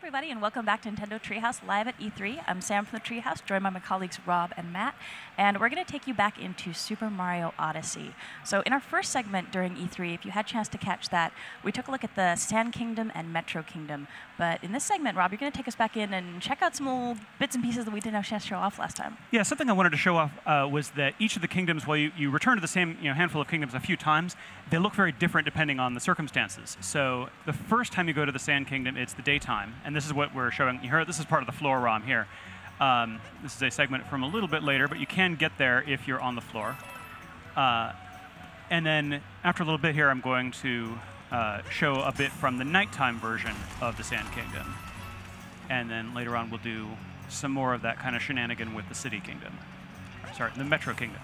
everybody, and welcome back to Nintendo Treehouse live at E3. I'm Sam from the Treehouse, joined by my colleagues Rob and Matt, and we're going to take you back into Super Mario Odyssey. So in our first segment during E3, if you had a chance to catch that, we took a look at the Sand Kingdom and Metro Kingdom. But in this segment, Rob, you're going to take us back in and check out some old bits and pieces that we didn't have a chance to show off last time. Yeah, something I wanted to show off was that each of the kingdoms, while you return to the same handful of kingdoms a few times, they look very different depending on the circumstances. So the first time you go to the Sand Kingdom, it's the daytime, and this is what we're showing here. This is part of the floor ROM here. This is a segment from a little bit later, but you can get there if you're on the floor. And then after a little bit here, I'm going to show a bit from the nighttime version of the Sand Kingdom. And then later on, we'll do some more of that kind of shenanigan with the City Kingdom. Sorry, the Metro Kingdom.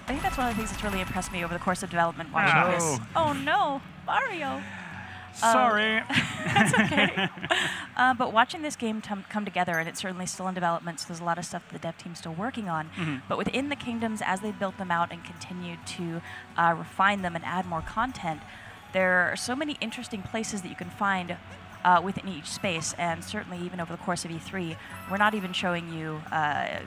I think that's one of the things that's really impressed me over the course of development watching this. Oh no, Mario! Sorry. That's okay. But watching this game come together, and it's certainly still in development, so there's a lot of stuff the dev team's still working on. But within the kingdoms, as they built them out and continued to refine them and add more content, there are so many interesting places that you can find within each space, and certainly even over the course of E3, we're not even showing you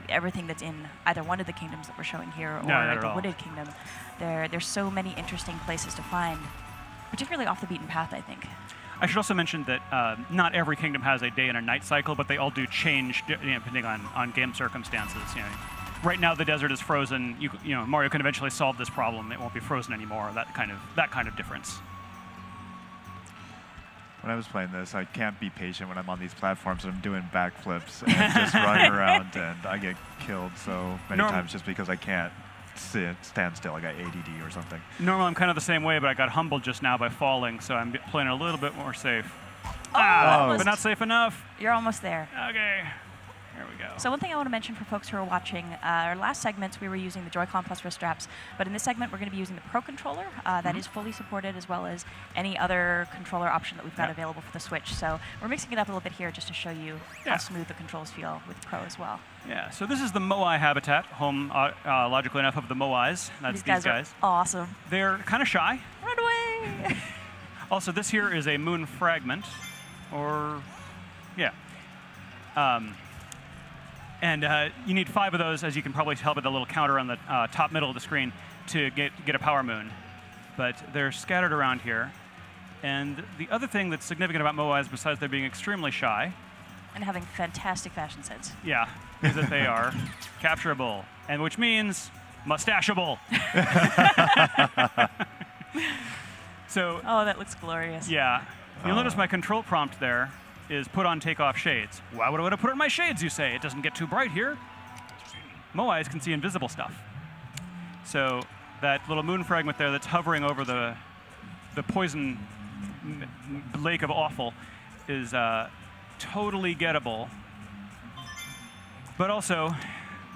everything that's in either one of the kingdoms that we're showing here or the Wooded Kingdom. There's so many interesting places to find, particularly off the beaten path, I think. I should also mention that not every kingdom has a day and a night cycle, but they all do change depending on game circumstances. Right now the desert is frozen. Mario can eventually solve this problem. It won't be frozen anymore. That kind of difference. When I was playing this, I can't be patient when I'm on these platforms and I'm doing backflips and just running around, and I get killed so many times just because I can't stand still. I got ADD or something. Normally I'm kind of the same way, but I got humbled just now by falling, so I'm playing a little bit more safe. But not safe enough. You're almost there. Okay. There we go. So one thing I want to mention for folks who are watching, our last segments we were using the Joy-Con Plus wrist straps, but in this segment we're going to be using the Pro Controller. That is fully supported, as well as any other controller option that we've got available for the Switch. So we're mixing it up a little bit here just to show you how smooth the controls feel with Pro as well. Yeah, so this is the Moai habitat, home, logically enough, of the Moais. That's these guys. Are awesome. They're kind of shy. Run away! Also, this here is a moon fragment, or, yeah. And you need 5 of those, as you can probably tell by the little counter on the top middle of the screen, to get a power moon. But they're scattered around here. And the other thing that's significant about Moais, besides their being extremely shy, and having fantastic fashion sense. Yeah, is that they are capturable, and which means mustachable. So. Oh, that looks glorious. Yeah, you'll notice my control prompt there is put on take off shades. Why would I want to put on my shades, you say? It doesn't get too bright here. Moais can see invisible stuff. So that little moon fragment there that's hovering over the poison lake of awful is totally gettable. But also,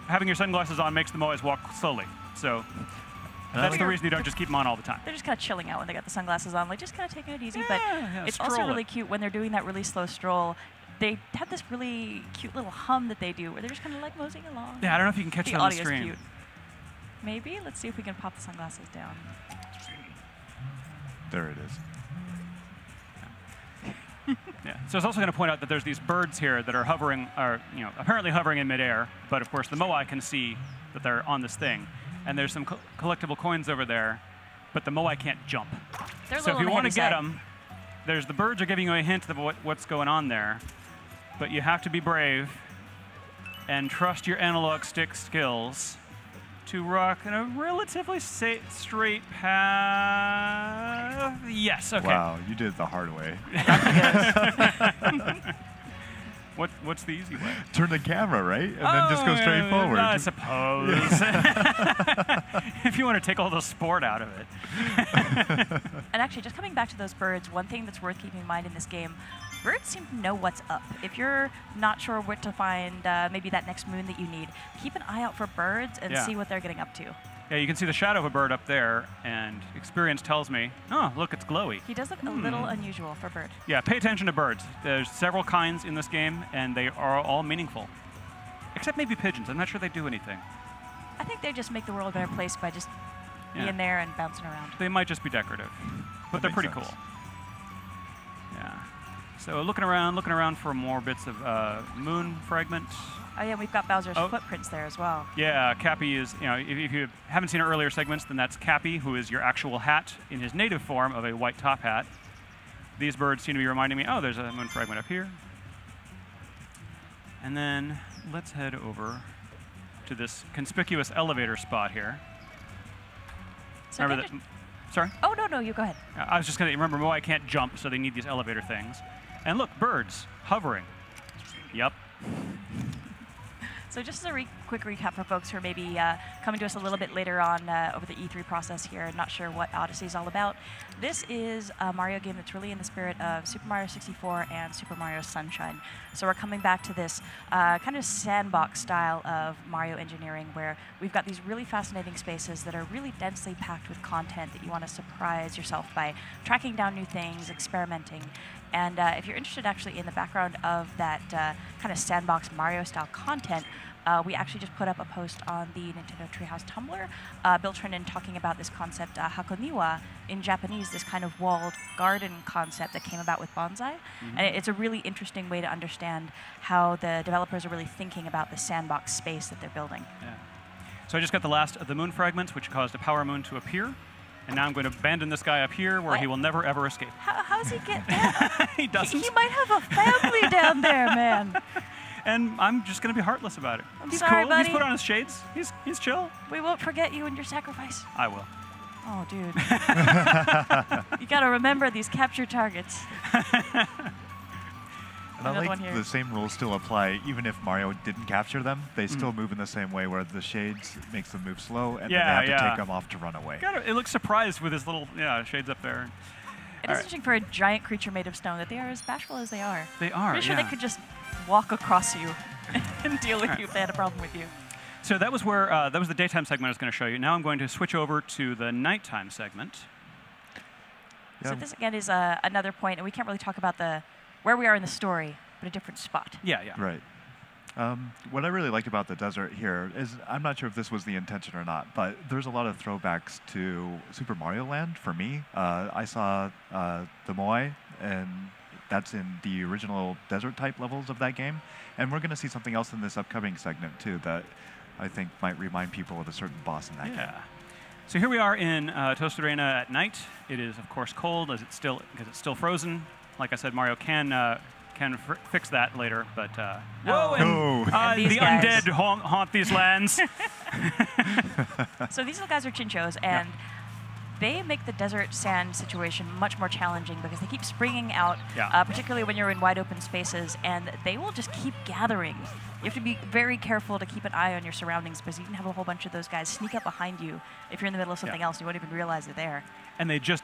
having your sunglasses on makes the Moais walk slowly. So that's the reason you don't just keep them on all the time. They're just kind of chilling out when they got the sunglasses on, like just kind of taking it easy. But it's also really cute when they're doing that really slow stroll. They have this really cute little hum that they do, where they're just kind of like moseying along. Yeah, I don't know if you can catch that on the stream. Cute. Maybe. Let's see if we can pop the sunglasses down. There it is. Yeah. So I was also going to point out that there's these birds here that are hovering, or apparently hovering in midair. But of course, the Moai can see that they're on this thing. And there's some collectible coins over there, but the Moai can't jump. So if you want to get them, the birds are giving you a hint of what's going on there. But you have to be brave and trust your analog stick skills to rock in a relatively straight path. Yes, okay. Wow, you did it the hard way. What's the easy way? Turn the camera, right? And then just go straight forward. I suppose. If you want to take all the sport out of it. And actually, just coming back to those birds, one thing that's worth keeping in mind in this game, birds seem to know what's up. If you're not sure where to find maybe that next moon that you need, keep an eye out for birds and see what they're getting up to. Yeah, you can see the shadow of a bird up there, and experience tells me, oh, look, it's glowy. He does look a little unusual for a bird. Yeah, pay attention to birds. There's several kinds in this game, and they are all meaningful. Except maybe pigeons. I'm not sure they do anything. I think they just make the world a better place by just being there and bouncing around. They might just be decorative, but they're pretty cool. Yeah. So looking around for more bits of moon fragment. Oh yeah, we've got Bowser's footprints there as well. Yeah, Cappy is, if you haven't seen our earlier segments, then that's Cappy, who is your actual hat in his native form of a white top hat. These birds seem to be reminding me, oh, there's a moon fragment up here. And then let's head over to this conspicuous elevator spot here. So remember that? Sorry? Oh, no, you go ahead. I was just going to remember, Moai can't jump, so they need these elevator things. And look, birds hovering. Yep. So just as a quick recap for folks who are maybe coming to us a little bit later on over the E3 process here and not sure what Odyssey is all about, this is a Mario game that's really in the spirit of Super Mario 64 and Super Mario Sunshine. So we're coming back to this kind of sandbox style of Mario engineering where we've got these really fascinating spaces that are really densely packed with content that you want to surprise yourself by tracking down new things, experimenting. And if you're interested actually in the background of that kind of sandbox Mario-style content, we actually just put up a post on the Nintendo Treehouse Tumblr, Bill Trinan talking about this concept, hakoniwa, in Japanese, this kind of walled garden concept that came about with bonsai. Mm-hmm. And it's a really interesting way to understand how the developers are really thinking about the sandbox space that they're building. Yeah. So I just got the last of the moon fragments, which caused a power moon to appear. And now I'm going to abandon this guy up here where he will never, ever escape. How does he get down? He doesn't. He might have a family down there, man. And I'm just going to be hearttless about it. I'm He's sorry, cool. buddy. He's put on his shades. He's chill. We won't forget you and your sacrifice. I will. Oh, dude. You got to remember these capture targets. And I like the same rules still apply, even if Mario didn't capture them. They still move in the same way, where the shades makes them move slow, and then they have to take them off to run away. It looks surprised with his little shades up there. It is interesting for a giant creature made of stone that they are as bashful as they are. They are. Pretty sure they could just walk across you and deal with you if they had a problem with you. So that was where that was the daytime segment I was going to show you. Now I'm going to switch over to the nighttime segment. So this again is another point, and we can't really talk about where we are in the story, but a different spot. Yeah. Right. What I really liked about the desert here is, I'm not sure if this was the intention or not, but there's a lot of throwbacks to Super Mario Land for me. I saw the Moai, and that's in the original desert type levels of that game. And we're going to see something else in this upcoming segment too that I think might remind people of a certain boss in that game. So here we are in Toasted Arena at night. It is of course cold because it's still frozen. Like I said, Mario can fix that later, but whoa! And the undead haunt these lands. So these little guys are Chinchos, and they make the desert sand situation much more challenging because they keep springing out, particularly when you're in wide open spaces, and they will just keep gathering. You have to be very careful to keep an eye on your surroundings because you can have a whole bunch of those guys sneak up behind you if you're in the middle of something else and you won't even realize they're there. And there's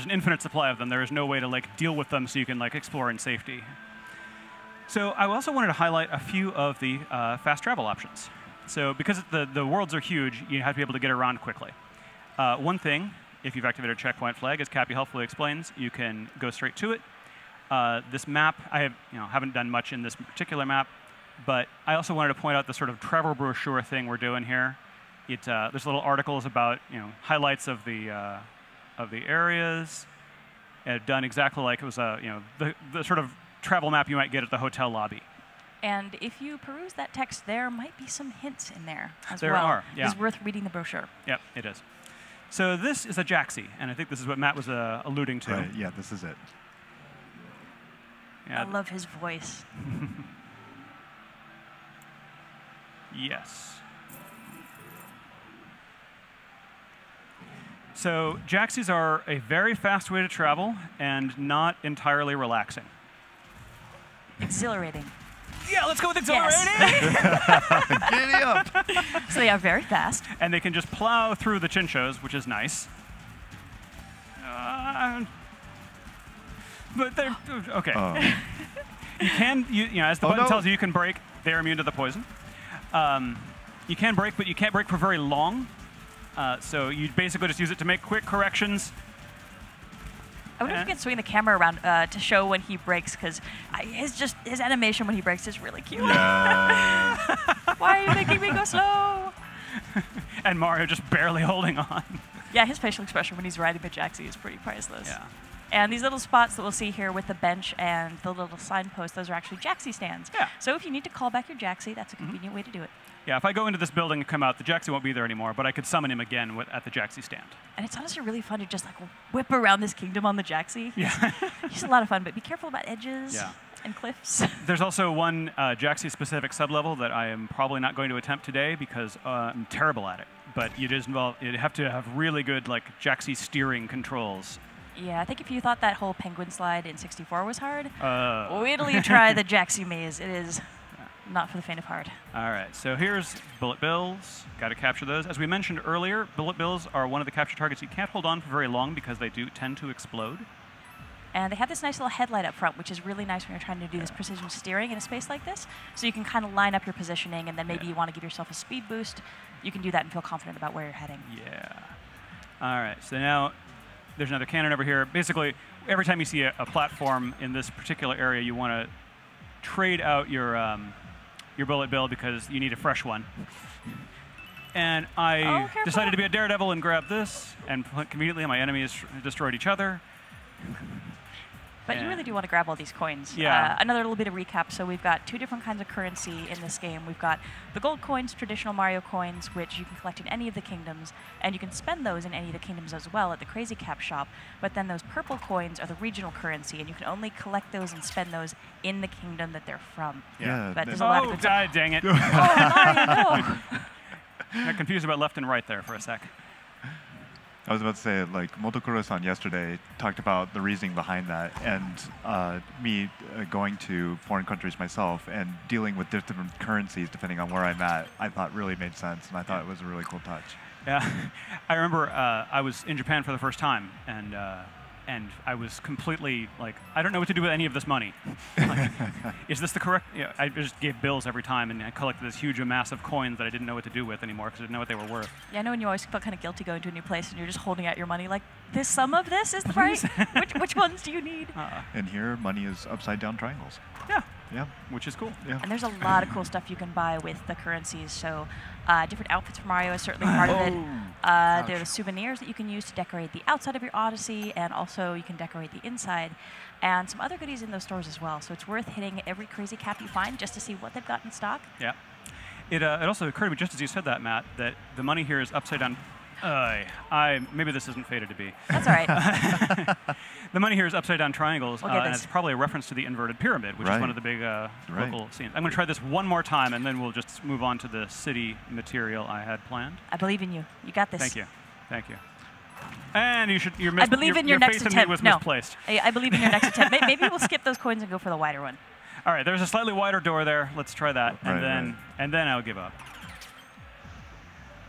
an infinite supply of them. There is no way to deal with them so you can explore in safety. So I also wanted to highlight a few of the fast travel options. So because the worlds are huge, you have to be able to get around quickly. One thing, if you've activated a checkpoint flag, as Cappy helpfully explains, you can go straight to it. This map, I haven't done much in this particular map, but I also wanted to point out the sort of travel brochure thing we're doing here. There's little articles about highlights of the areas, done exactly like it was the sort of travel map you might get at the hotel lobby. And if you peruse that text, there might be some hints in there as well. There are, yeah. It's worth reading the brochure. Yep, it is. So this is a Jaxi, and I think this is what Matt was alluding to. Right, yeah, this is it. I love his voice. Yes. So Jaxis are a very fast way to travel and not entirely relaxing. Exhilarating. Yeah, let's go with exhilarating. Yes. Giddy up. So they are very fast. And they can just plow through the Chinchos, which is nice. But they're okay. You can, as the button tells you, you can brake. They're immune to the poison. You can brake, but you can't brake for very long. So you basically just use it to make quick corrections. I wonder if we can swing the camera around to show when he breaks, because his animation when he breaks is really cute. Yeah. Why are you making me go slow? And Mario just barely holding on. Yeah, his facial expression when he's riding the Jaxi is pretty priceless. Yeah. And these little spots that we'll see here with the bench and the little signpost, those are actually Jaxi stands. Yeah. So if you need to call back your Jaxi, that's a convenient way to do it. Yeah, if I go into this building and come out, the Jaxi won't be there anymore, but I could summon him again at the Jaxi stand. And it's honestly really fun to just like whip around this kingdom on the Jaxi. Yeah. It's a lot of fun, but be careful about edges and cliffs. There's also one Jaxi-specific sublevel that I am probably not going to attempt today because I'm terrible at it. But you'd have to have really good like Jaxi steering controls. Yeah, I think if you thought that whole penguin slide in 64 was hard, wait till you try the Jaxi maze. It is not for the faint of heart. All right, so here's bullet bills. Got to capture those. As we mentioned earlier, bullet bills are one of the capture targets you can't hold on for very long because they do tend to explode. And they have this nice little headlight up front, which is really nice when you're trying to do this precision steering in a space like this. So you can kind of line up your positioning, and then maybe you want to give yourself a speed boost. You can do that and feel confident about where you're heading. Yeah. All right, so now there's another cannon over here. Basically, every time you see a platform in this particular area, you want to trade out your bullet bill because you need a fresh one. And I decided to be a daredevil and grab this, and conveniently my enemies destroyed each other. But you really do want to grab all these coins. Yeah. Another little bit of recap. So we've got 2 different kinds of currency in this game. We've got the gold coins, traditional Mario coins, which you can collect in any of the kingdoms, and you can spend those in any of the kingdoms as well at the Crazy Cap shop. But then those purple coins are the regional currency, and you can only collect those and spend those in the kingdom that they're from. Yeah. But there's a lot of dang it. Oh, Mario, no. I got confused about left and right there for a sec. I was about to say, like, Motokuro-san yesterday talked about the reasoning behind that, and me going to foreign countries myself and dealing with different currencies depending on where I'm at, I thought really made sense, and I thought it was a really cool touch. Yeah, I remember I was in Japan for the first time, and I was completely like, I don't know what to do with any of this money. Like, is this the correct? Yeah, I just gave bills every time, and I collected this huge mass of coins that I didn't know what to do with anymore because I didn't know what they were worth. Yeah, I know when you always felt kind of guilty going to a new place and you're just holding out your money like, this some of this is the right? which ones do you need? And here, money is upside down triangles. Yeah. Yeah. Which is cool. Yeah. And there's a lot of cool stuff you can buy with the currencies. So different outfits for Mario is certainly part of it. There are souvenirs that you can use to decorate the outside of your Odyssey, and also you can decorate the inside. And some other goodies in those stores as well. So it's worth hitting every Crazy Cap you find just to see what they've got in stock. Yeah. It also occurred to me just as you said that, Matt, that the money here is upside down. Maybe this isn't fated to be. That's all right. The money here is upside down triangles, We'll get and this. it's probably a reference to the inverted pyramid, which is one of the big local scenes. I'm going to try this one more time, and then we'll just move on to the city material I had planned. I believe in you. You got this. Thank you. Thank you. And I believe in your next faith in attempt. me was No. misplaced. I believe in your next attempt. Maybe we'll skip those coins and go for the wider one. All right, there's a slightly wider door there. Let's try that, and then I'll give up.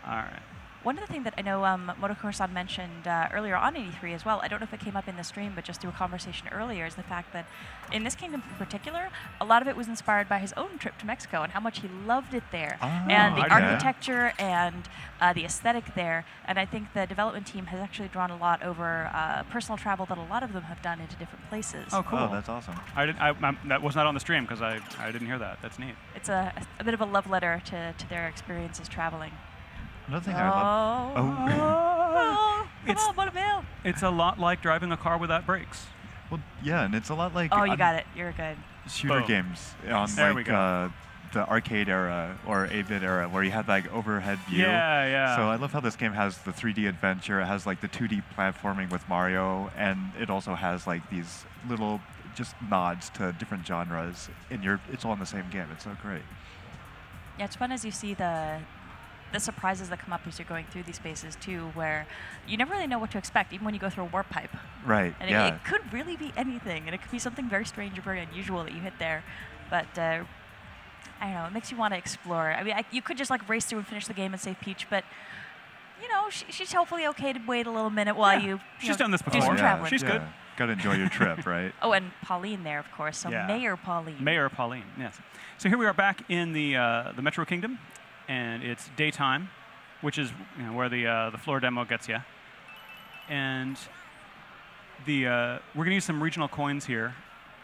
All right. One other thing that I know Motokuro-san mentioned earlier on 83 as well, I don't know if it came up in the stream, but just through a conversation earlier, is the fact that in this kingdom in particular, a lot of it was inspired by his own trip to Mexico and how much he loved it there, and the architecture and the aesthetic there. And I think the development team has actually drawn a lot over personal travel that a lot of them have done into different places. Oh, cool. Oh, that's awesome. That was not on the stream because I didn't hear that. That's neat. It's a bit of a love letter to their experiences traveling. Another thing I love. Come on, Buttermilk. It's a lot like driving a car without brakes. Well, yeah, and it's a lot like. Oh, you got it. You're good. Shooter games on There we go. The arcade era or 8-bit era where you had like overhead view. Yeah, yeah. So I love how this game has the 3D adventure. It has like the 2D platforming with Mario, and it also has like these little just nods to different genres. And it's all in the same game. It's so great. Yeah, it's fun as you see the surprises that come up as you're going through these spaces too, where you never really know what to expect, even when you go through a warp pipe. Right. And it could really be anything, and it could be something very strange or very unusual that you hit there. But I don't know, it makes you want to explore. I mean, you could just like race through and finish the game and save Peach, but you know, she's hopefully okay to wait a little minute while you She's done this before. do some traveling. She's good. Got to enjoy your trip, right? Oh, and Pauline there, of course. So Mayor Pauline. Mayor Pauline, yes. So here we are back in the Metro Kingdom, and it's daytime, which is where the floor demo gets you. And we're going to use some regional coins here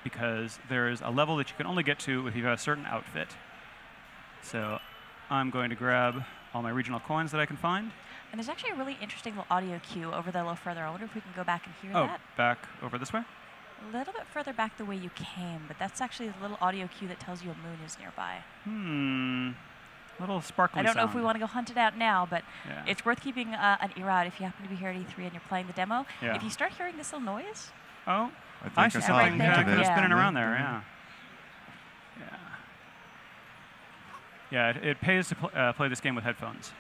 because there's a level that you can only get to if you have a certain outfit. So I'm going to grab all my regional coins that I can find. And there's actually a really interesting little audio cue over there a little further. I wonder if we can go back and hear Oh, that. back over this way? A little bit further back the way you came, but that's actually a little audio cue that tells you a moon is nearby. Little sparkly I don't know if sound. we want to go hunt it out now, but Yeah. it's worth keeping an ear out if you happen to be here at E3 and you're playing the demo. Yeah. If you start hearing this little noise, Oh, I think I I see saw right something there. kind of Yeah. spinning around there, Mhm. yeah. Yeah, it pays to play this game with headphones.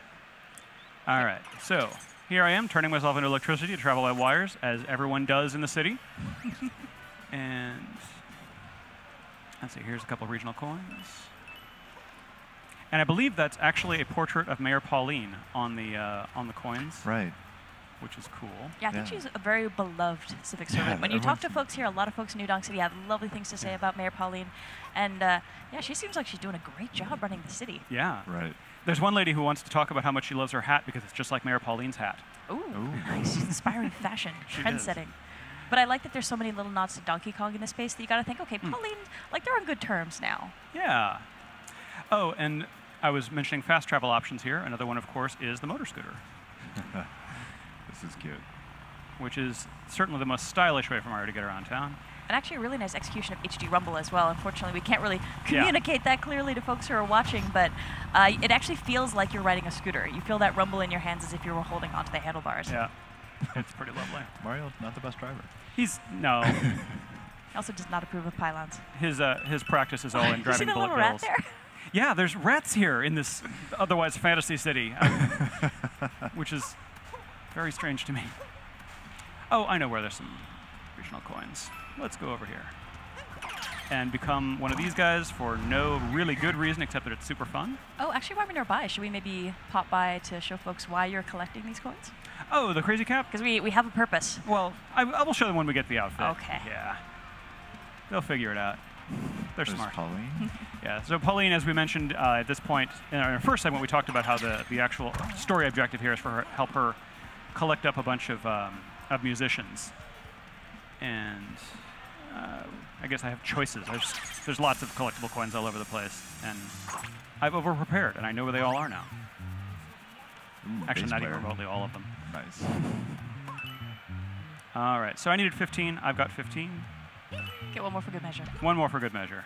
All right, so here I am turning myself into electricity to travel by wires, as everyone does in the city. And let's see, here's a couple of regional coins. And I believe that's actually a portrait of Mayor Pauline on the coins, Right. which is cool. yeah, I think Yeah. she's a very beloved civic servant. Yeah, When you talk everyone's- to folks here, a lot of folks in New Donk City have lovely things to say about Mayor Pauline. And yeah, she seems like she's doing a great job running the city. Yeah. Right. There's one lady who wants to talk about how much she loves her hat because it's just like Mayor Pauline's hat. Ooh, Ooh. nice. Inspiring fashion, She is. trend-setting. But I like that there's so many little nods to Donkey Kong in this space that you got to think, okay, Pauline, like they're on good terms now. Yeah. Oh, and I was mentioning fast travel options here. Another one, of course, is the motor scooter, This is cute. which is certainly the most stylish way for Mario to get around town. And actually a really nice execution of HD Rumble as well. Unfortunately, we can't really communicate that clearly to folks who are watching, but it actually feels like you're riding a scooter. You feel that rumble in your hands as if you were holding onto the handlebars. Yeah. It's pretty lovely. Mario's not the best driver. No. He also does not approve of pylons. His practice is all in You see driving the bullet little rat bills. there? Yeah, there's rats here in this otherwise fantasy city, which is very strange to me. Oh, I know where there's some regional coins. Let's go over here and become one of these guys for no really good reason except that it's super fun. Oh, actually, while we're nearby, should we maybe pop by to show folks why you're collecting these coins? Oh, the crazy cap? Because we have a purpose. Well, I will show them when we get the outfit. Okay. Yeah. They'll figure it out. They're There's smart. Pauline. Yeah, so Pauline, as we mentioned at this point, in our first segment, we talked about how the actual story objective here is for her, help her collect up a bunch of musicians. And I guess I have choices. There's lots of collectible coins all over the place. And I've over-prepared, and I know where they all are now. Ooh, Actually, bass not even player. remotely all of them. Nice. All right, so I needed 15. I've got 15. Get one more for good measure. One more for good measure.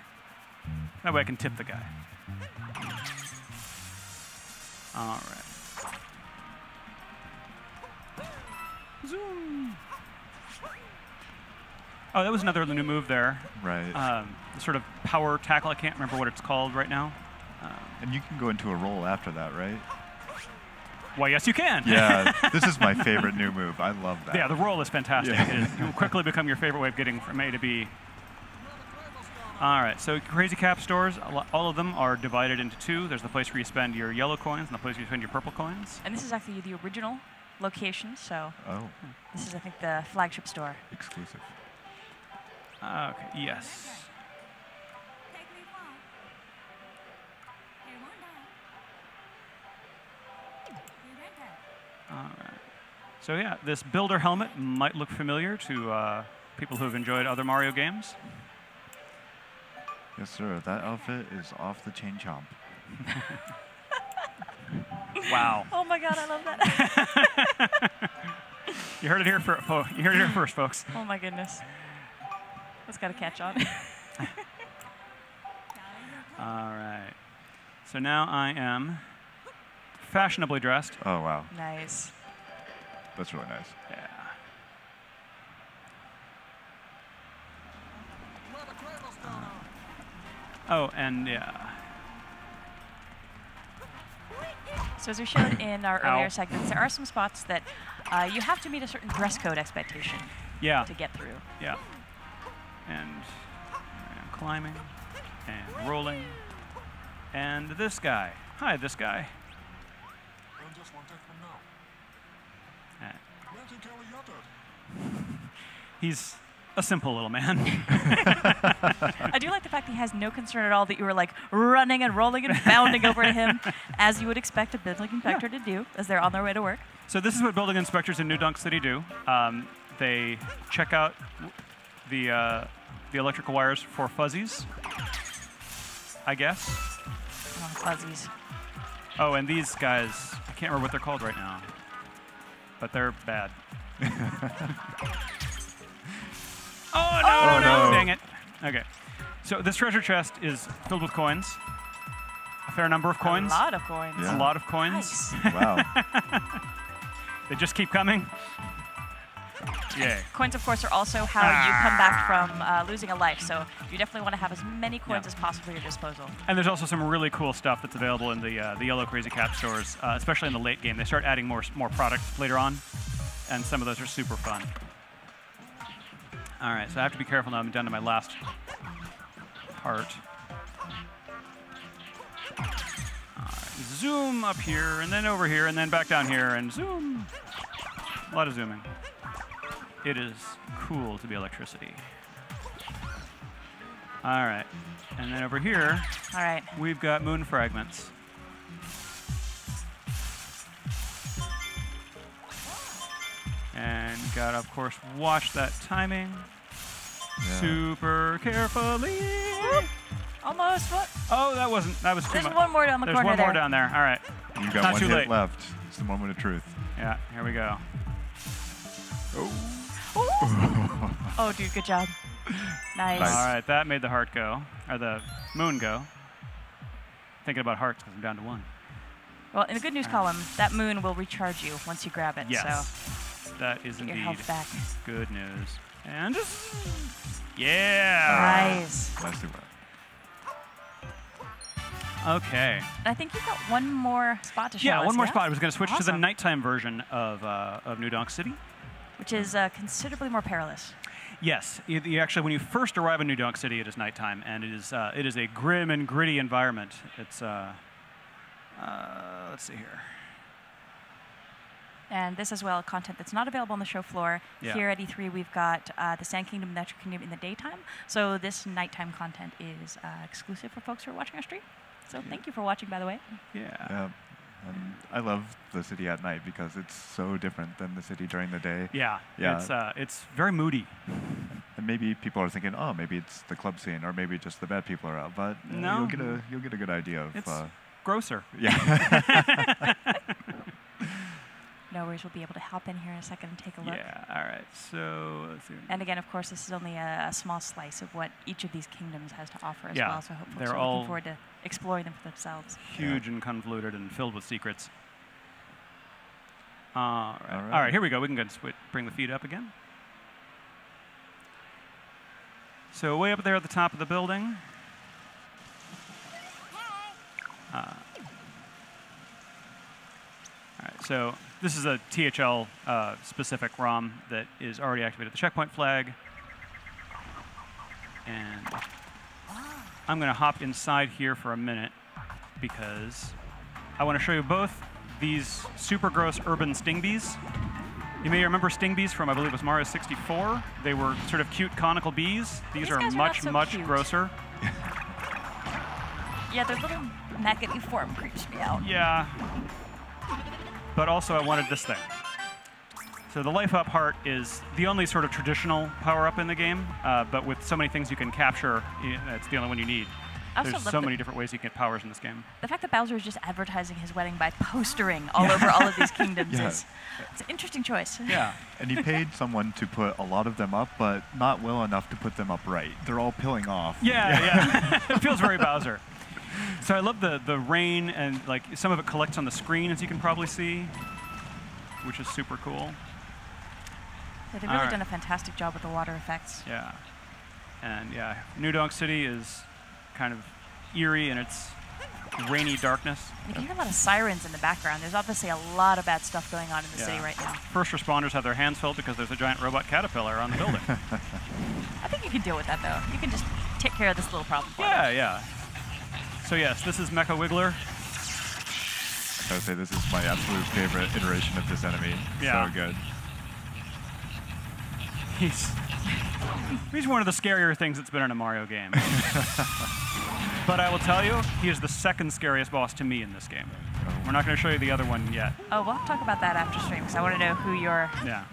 That way I can tip the guy. All right. Zoom. Oh, that was another new move there. Right. The sort of power tackle. I can't remember what it's called right now. And you can go into a roll after that, right? Well, yes, you can. Yeah, this is my favorite new move. I love that. Yeah, the roll is fantastic. Yeah. It will quickly become your favorite way of getting from A to B. All right, so Crazy Cap stores, all of them are divided into two. There's the place where you spend your yellow coins and the place where you spend your purple coins. And this is actually the original location, so Oh, this is, I think, the flagship store. exclusive. Okay, yes. All right. So yeah, this builder helmet might look familiar to people who have enjoyed other Mario games. Yes, sir. That outfit is off the chain chomp. Wow. Oh my God, I love that. You heard it here you heard it here first, folks. Oh my goodness. That's got to catch on. All right. So now I am fashionably dressed. Oh, wow. Nice. That's really nice. Yeah. Oh, and yeah. So as we showed in our Ow. earlier segments, there are some spots that you have to meet a certain dress code expectation Yeah. to get through. Yeah. And climbing and rolling. And this guy. Hi, this guy. He's a simple little man. I do like the fact that he has no concern at all that you were like running and rolling and bounding over to him, as you would expect a building inspector to do as they're on their way to work. So this is what building inspectors in New Donk City do. They check out the electrical wires for fuzzies, I guess. Oh, fuzzies. Oh, and these guys, I can't remember what they're called right now, but they're bad. Oh, no, no, dang it. Okay. So this treasure chest is filled with coins. A fair number of coins. A lot of coins. Yeah. A lot of coins. Nice. Wow. They just keep coming. Yay. Coins, of course, are also how you come back from losing a life. So you definitely want to have as many coins as possible at your disposal. And there's also some really cool stuff that's available in the yellow Crazy Cat stores, especially in the late game. They start adding more products later on, and some of those are super fun. All right, so I have to be careful now. I'm down to my last part. Zoom up here, and then over here, and then back down here, and zoom. A lot of zooming. It is cool to be electricity. All right, and then over here, All right. we've got moon fragments. And gotta, of course, watch that timing super carefully. Almost. What? Oh, that was too There's much. one more down the There's corner one there. more down there. All right. You got Not one too hit late. left. It's the moment of truth. Yeah, here we go. Oh, dude, good job. Nice. Nice. All right, that made the heart go, or the moon go. Thinking about hearts because I'm down to one. Well, in the good news column, that moon will recharge you once you grab it. Yes, So that is get your indeed health back. good news. And just, yeah. Nice. Nicely done. Okay. And I think you've got one more spot to show Yeah, us, one more spot. I was going to switch to the Awesome. nighttime version of New Donk City. Which is considerably more perilous. Yes, you actually, when you first arrive in New Donk City, it is nighttime, and it is a grim and gritty environment. It's let's see here. And this as well, content that's not available on the show floor. Yeah. Here at E3, we've got the Sand Kingdom and Natural Kingdom in the daytime. So this nighttime content is exclusive for folks who are watching our stream. So thank you for watching, by the way. Yeah. Yeah. And I love the city at night because it's so different than the city during the day. Yeah. Yeah. It's very moody. And maybe people are thinking, oh, maybe it's the club scene, or maybe just the bad people are out. But No. you'll get a good idea of. It's grosser. Yeah. No worries, we'll be able to hop in here in a second and take a look. Yeah. All right. So let's see. And again, of course, this is only a small slice of what each of these kingdoms has to offer as Yeah, well. So I hope folks they're are all looking forward to exploring them for themselves. Huge and convoluted and filled with secrets. All right. All right. All right. Here we go. We can go and bring the feed up again. So way up there at the top of the building. All right, so this is a THL specific ROM that is already activated the checkpoint flag. And I'm going to hop inside here for a minute because I want to show you both these super gross urban sting bees. You may remember sting bees from, I believe it was Mario 64. They were sort of cute conical bees. These are guys are much, not so much cute. grosser. Yeah, their little maggoty form creeps me out. Yeah. But also I wanted this thing. So the Life Up Heart is the only sort of traditional power-up in the game, but with so many things you can capture, it's the only one you need. I also There's love so many different ways you can get powers in this game. The fact that Bowser is just advertising his wedding by postering all over all of these kingdoms Yeah. is it's an interesting choice. Yeah. And he paid someone to put a lot of them up, but not well enough to put them up right. They're all peeling off. Yeah. It feels very Bowser. So I love the rain, and like some of it collects on the screen, as you can probably see, which is super cool. They've All really right. done a fantastic job with the water effects. Yeah. And yeah, New Donk City is kind of eerie in its rainy darkness. You can hear a lot of sirens in the background. There's obviously a lot of bad stuff going on in the city right now. First responders have their hands full because there's a giant robot caterpillar on the building. I think you can deal with that, though. You can just take care of this little problem for Yeah, them. yeah. So yes, this is Mecha Wiggler. I would say this is my absolute favorite iteration of this enemy. Yeah. So good. He's one of the scarier things that's been in a Mario game. But I will tell you, he is the second scariest boss to me in this game. We're not going to show you the other one yet. Oh, we'll talk about that after stream, because I want to know who your Yeah,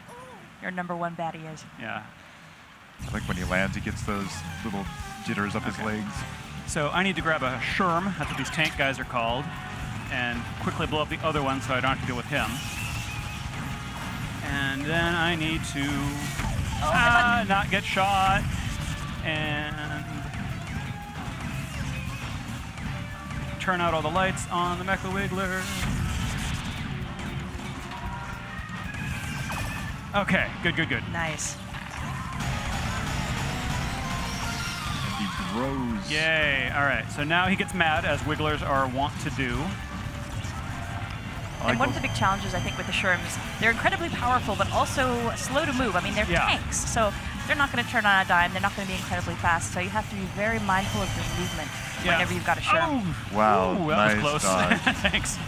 number one baddie is. yeah. Like when he lands, he gets those little jitters up his legs. So I need to grab a Sherm. That's what these tank guys are called. and quickly blow up the other one so I don't have to deal with him. And then I need to not get shot and turn out all the lights on the Mecha Wiggler. Okay, good, good, good. Nice. He grows. Yay, all right. So now he gets mad, as Wigglers are wont to do. And one of the big challenges, I think, with the Sherms, they're incredibly powerful, but also slow to move. I mean, they're tanks, so they're not going to turn on a dime. They're not going to be incredibly fast, so you have to be very mindful of your movement whenever you've got a Sherm. Oh, wow, ooh, that nice was close. dodge. Thanks.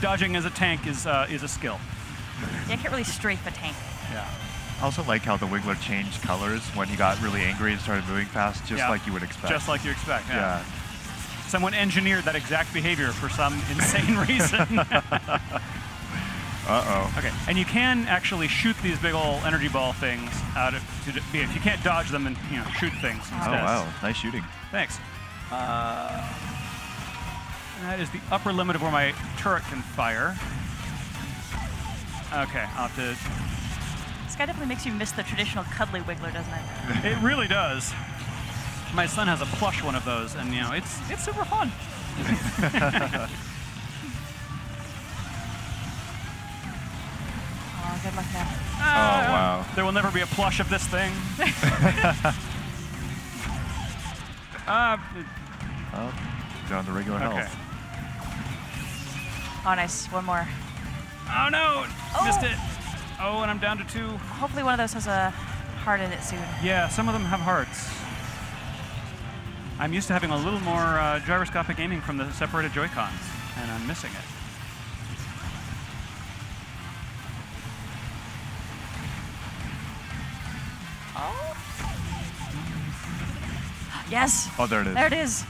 Dodging as a tank is a skill. Yeah, I can't really strafe a tank. Yeah. I also like how the Wiggler changed colors when he got really angry and started moving fast, just like you would expect. Just like you expect, Yeah. Someone engineered that exact behavior for some insane reason. Uh-oh. Okay, and you can actually shoot these big ol' energy ball things out of, if you can't dodge them, and shoot things instead. Oh, wow. Nice shooting. Thanks. That is the upper limit of where my turret can fire. Okay, I'll have to... This guy definitely makes you miss the traditional cuddly Wiggler, doesn't it? It really does. My son has a plush one of those, and it's super fun. Oh, good luck now. Oh, wow. There will never be a plush of this thing. Oh, down to regular Okay. health. Oh, nice. One more. Oh no! Missed it. Oh, and I'm down to 2. Hopefully one of those has a heart in it soon. Yeah, some of them have hearts. I'm used to having a little more gyroscopic aiming from the separated Joy-Cons, and I'm missing it. Oh. Yes. Oh, there it is. There it is.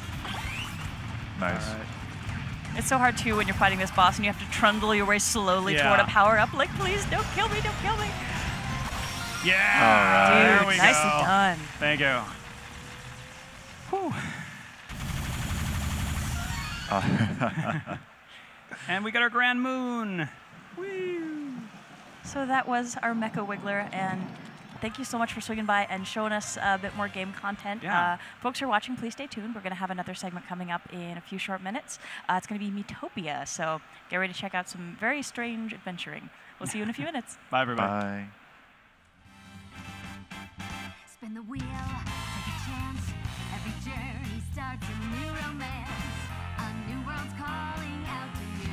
Nice. It's so hard too when you're fighting this boss and you have to trundle your way slowly toward a power up. Like, please don't kill me, don't kill me. Yeah! All right. Dude, There we nicely go. done. Thank you. Whew. And we got our Grand Moon. Woo! So that was our Mecha Wiggler, and thank you so much for swinging by and showing us a bit more game content. Yeah. Folks who are watching, please stay tuned. We're going to have another segment coming up in a few short minutes. It's going to be Metopia, so get ready to check out some very strange adventuring. We'll see you in a few minutes. Bye, everybody. Bye. Spin the wheel, take a chance. Every journey starts a new romance. A new world's calling out to you.